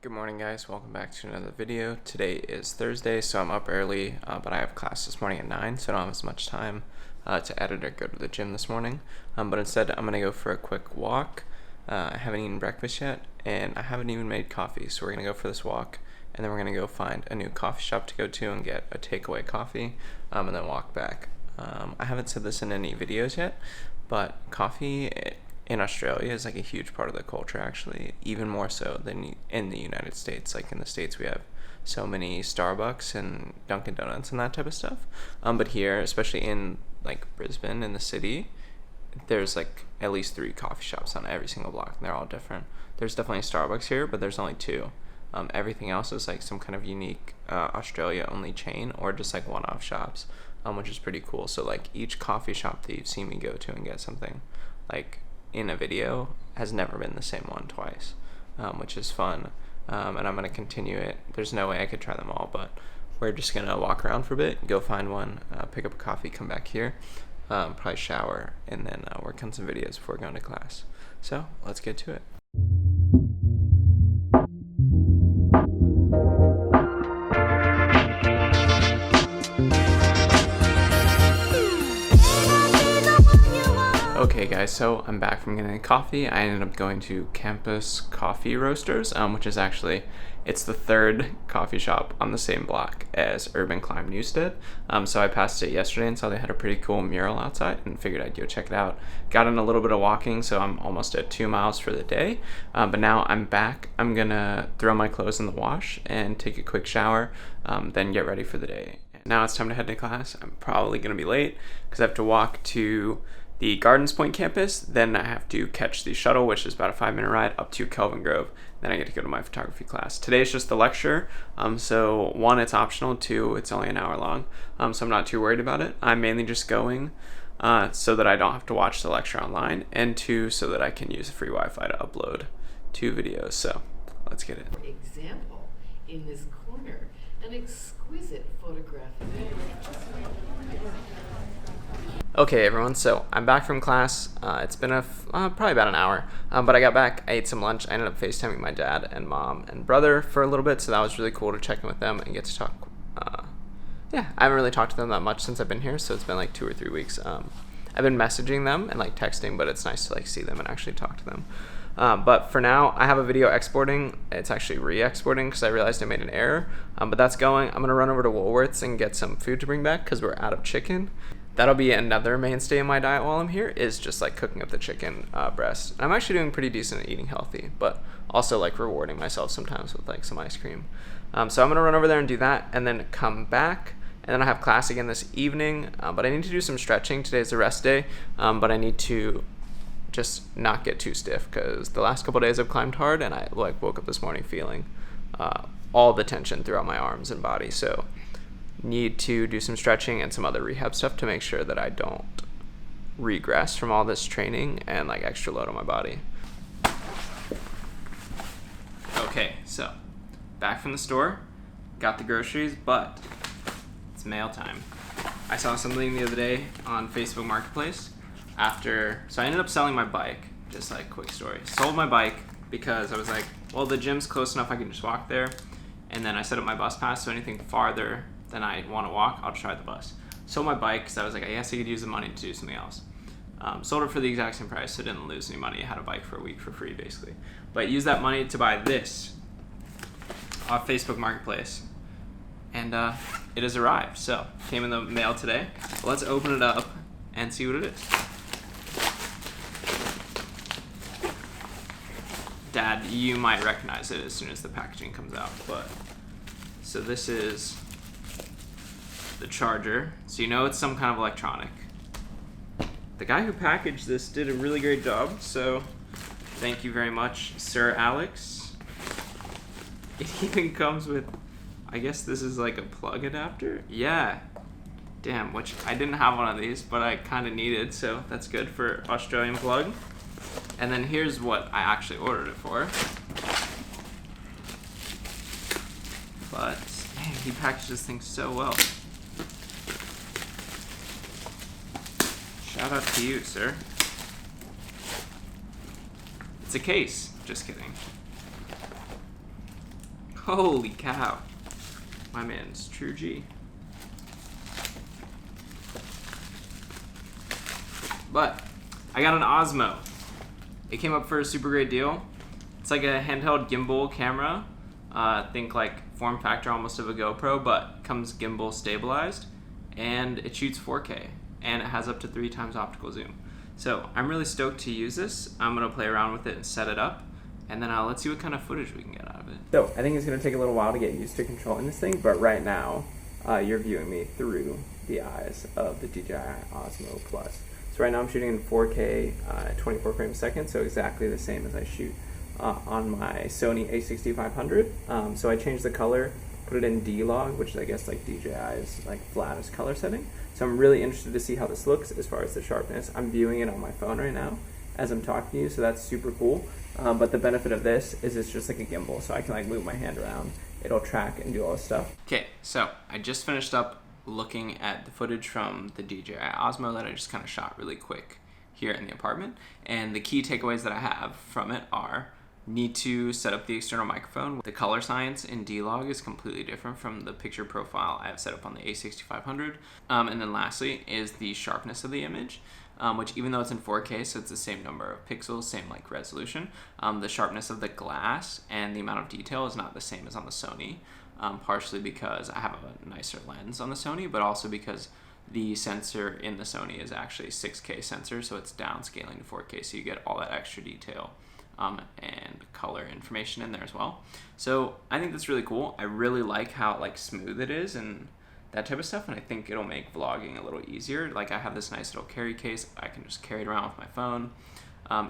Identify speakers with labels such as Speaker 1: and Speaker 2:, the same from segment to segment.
Speaker 1: Good morning, guys. Welcome back to another video. Today is Thursday, so I'm up early, but I have class this morning at 9, so I don't have as much time to edit or go to the gym this morning. But instead, I'm going to go for a quick walk. I haven't eaten breakfast yet, and I haven't even made coffee, so we're going to go for this walk, and then we're going to go find a new coffee shop to go to and get a takeaway coffee, and then walk back. I haven't said this in any videos yet, but coffee in Australia is like a huge part of the culture, actually, even more so than in the United States. Like in the States, we have so many Starbucks and Dunkin' Donuts and that type of stuff. But here, especially in like Brisbane, in the city, there's like at least 3 coffee shops on every single block, and they're all different. There's definitely Starbucks here, but there's only 2. Everything else is like some kind of unique Australia-only chain or just like one-off shops, which is pretty cool. So like each coffee shop that you've seen me go to and get something, like in a video, has never been the same one twice, which is fun, and I'm going to continue it. There's no way I could try them all, but we're just going to walk around for a bit, go find one, pick up a coffee, come back here, probably shower, and then work on some videos before going to class. So let's get to it. Okay guys, so I'm back from getting coffee. I ended up going to Campus Coffee Roasters, which is actually, it's the 3rd coffee shop on the same block as Urban Climb Newstead. So I passed it yesterday and saw they had a pretty cool mural outside and figured I'd go check it out. Got in a little bit of walking, so I'm almost at 2 miles for the day. But now I'm back. I'm gonna throw my clothes in the wash and take a quick shower, then get ready for the day. Now it's time to head to class. I'm probably gonna be late because I have to walk to the Gardens Point campus, then I have to catch the shuttle, which is about a 5-minute ride up to Kelvin Grove. Then I get to go to my photography class. Today is just the lecture, so 1, it's optional, 2, it's only an hour long, so I'm not too worried about it. I'm mainly just going so that I don't have to watch the lecture online, and 2, so that I can use the free Wi-Fi to upload 2 videos. So let's get it.
Speaker 2: Example, in this corner, an exquisite photograph.
Speaker 1: Okay everyone, so I'm back from class. It's been probably about an hour, but I got back, I ate some lunch, I ended up FaceTiming my dad and mom and brother for a little bit, so that was really cool to check in with them and get to talk. Yeah, I haven't really talked to them that much since I've been here, so it's been like 2 or 3 weeks. I've been messaging them and like texting, but it's nice to like see them and actually talk to them. But for now, I have a video exporting. It's actually re-exporting because I realized I made an error, but that's going. I'm gonna run over to Woolworths and get some food to bring back because we're out of chicken. That'll be another mainstay in my diet while I'm here, is just like cooking up the chicken breast. I'm actually doing pretty decent at eating healthy, but also like rewarding myself sometimes with like some ice cream. So I'm gonna run over there and do that and then come back, and then I have class again this evening, but I need to do some stretching. Today's a rest day, but I need to just not get too stiff because the last couple days I've climbed hard and I like woke up this morning feeling all the tension throughout my arms and body. So need to do some stretching and some other rehab stuff to make sure that I don't regress from all this training and like extra load on my body. Okay, so back from the store, got the groceries, but it's mail time. I saw something the other day on Facebook Marketplace so I ended up selling my bike. Just like quick story, sold my bike because I was like, well, the gym's close enough, I can just walk there. And then I set up my bus pass, so anything farther than I want to walk, I'll try the bus. Sold my bike because I was like, I guess I could use the money to do something else. Sold it for the exact same price, so didn't lose any money. I had a bike for a week for free, basically. But used that money to buy this off Facebook Marketplace. And it has arrived. So, came in the mail today. So let's open it up and see what it is. Dad, you might recognize it as soon as the packaging comes out, but so this is the charger, so you know it's some kind of electronic. The guy who packaged this did a really great job, so thank you very much, Sir Alex. It even comes with, I guess this is like a plug adapter? Yeah. Damn, which I didn't have one of these, but I kind of needed, so that's good for Australian plug. And then here's what I actually ordered it for. But, man, he packaged this thing so well. Shout out to you, sir. It's a case. Just kidding. Holy cow. My man's true G. But I got an Osmo. It came up for a super great deal. It's like a handheld gimbal camera. Think like form factor almost of a GoPro, but comes gimbal stabilized, and it shoots 4K, and it has up to 3 times optical zoom. So I'm really stoked to use this. I'm gonna play around with it and set it up, and then let's see what kind of footage we can get out of it. So I think it's gonna take a little while to get used to controlling this thing, but right now you're viewing me through the eyes of the DJI Osmo Plus. So right now I'm shooting in 4K, 24 frames a second, so exactly the same as I shoot on my Sony a6500. So I changed the color, put it in D-Log, which is I guess like DJI's like flattest color setting. So I'm really interested to see how this looks as far as the sharpness. I'm viewing it on my phone right now as I'm talking to you, so that's super cool. But the benefit of this is it's just like a gimbal, so I can like move my hand around. It'll track and do all this stuff. Okay, so I just finished up looking at the footage from the DJI Osmo that I just kind of shot really quick here in the apartment. And the key takeaways that I have from it are: need to set up the external microphone. The color science in D-Log is completely different from the picture profile I have set up on the a6500. And then lastly is the sharpness of the image, which even though it's in 4K, so it's the same number of pixels, same like resolution, the sharpness of the glass and the amount of detail is not the same as on the Sony, partially because I have a nicer lens on the Sony, but also because the sensor in the Sony is actually a 6K sensor, so it's downscaling to 4K, so you get all that extra detail and color information in there as well. So I think that's really cool. I really like how like smooth it is and that type of stuff, and I think it'll make vlogging a little easier. Like I have this nice little carry case. I can just carry it around with my phone.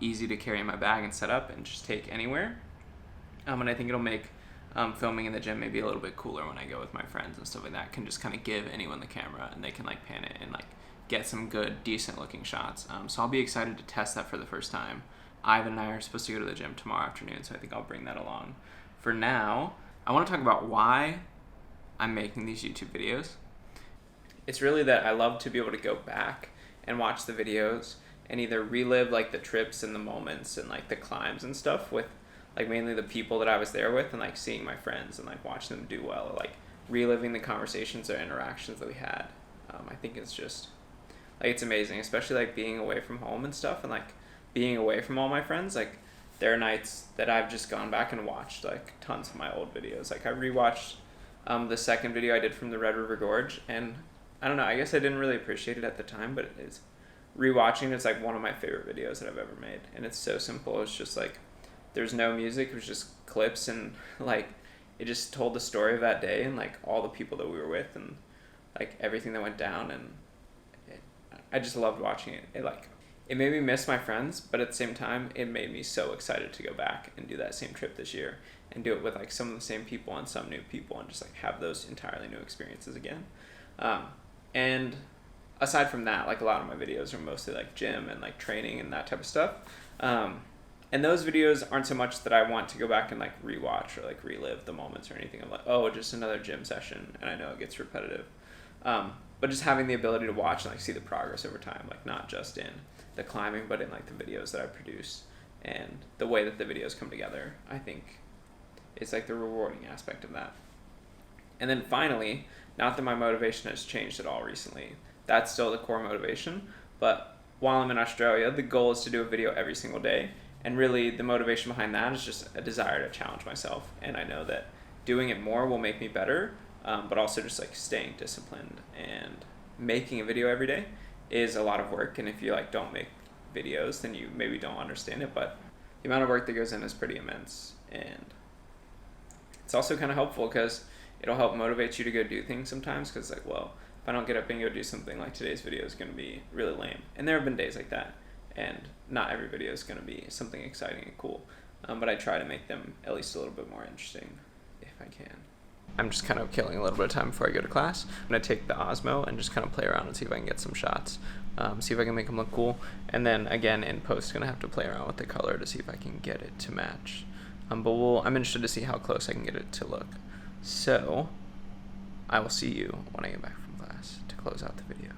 Speaker 1: Easy to carry in my bag and set up and just take anywhere. And I think it'll make filming in the gym maybe a little bit cooler when I go with my friends and stuff like that. I can just kind of give anyone the camera and they can like pan it and like get some good, decent looking shots. So I'll be excited to test that for the first time. Ivan and I are supposed to go to the gym tomorrow afternoon, so I think I'll bring that along. For now, I want to talk about why I'm making these YouTube videos. It's really that I love to be able to go back and watch the videos and either relive like the trips and the moments and like the climbs and stuff with like mainly the people that I was there with, and like seeing my friends and like watching them do well, or like reliving the conversations or interactions that we had. I think it's just like it's amazing, especially like being away from home and stuff, and like being away from all my friends. Like there are nights that I've just gone back and watched like tons of my old videos. Like I rewatched the second video I did from the Red River Gorge, and I don't know, I guess I didn't really appreciate it at the time, but it's rewatching, it's like one of my favorite videos that I've ever made. And it's so simple. It's just like there's no music, it was just clips, and like it just told the story of that day and like all the people that we were with and like everything that went down. And I just loved watching it. It made me miss my friends, but at the same time it made me so excited to go back and do that same trip this year and do it with like some of the same people and some new people and just like have those entirely new experiences again. And aside from that, like a lot of my videos are mostly like gym and like training and that type of stuff. And those videos aren't so much that I want to go back and like rewatch or like relive the moments or anything. I'm like, oh, just another gym session, and I know it gets repetitive. But just having the ability to watch and like see the progress over time, like not just in the climbing, but in like the videos that I produce and the way that the videos come together, I think is like the rewarding aspect of that. And then finally, not that my motivation has changed at all recently, that's still the core motivation, but while I'm in Australia, the goal is to do a video every single day. And really the motivation behind that is just a desire to challenge myself. And I know that doing it more will make me better, but also just like staying disciplined and making a video every day is a lot of work. And if you like don't make videos, then you maybe don't understand it, but the amount of work that goes in is pretty immense. And it's also kind of helpful because it'll help motivate you to go do things sometimes, because like, well, if I don't get up and go do something, like today's video is going to be really lame. And there have been days like that, and not every video is going to be something exciting and cool, but I try to make them at least a little bit more interesting if I can. I'm just kind of killing a little bit of time before I go to class. I'm going to take the Osmo and just kind of play around and see if I can get some shots, see if I can make them look cool, and then again in post going to have to play around with the color to see if I can get it to match. But I'm interested to see how close I can get it to look. So I will see you when I get back from class to close out the video.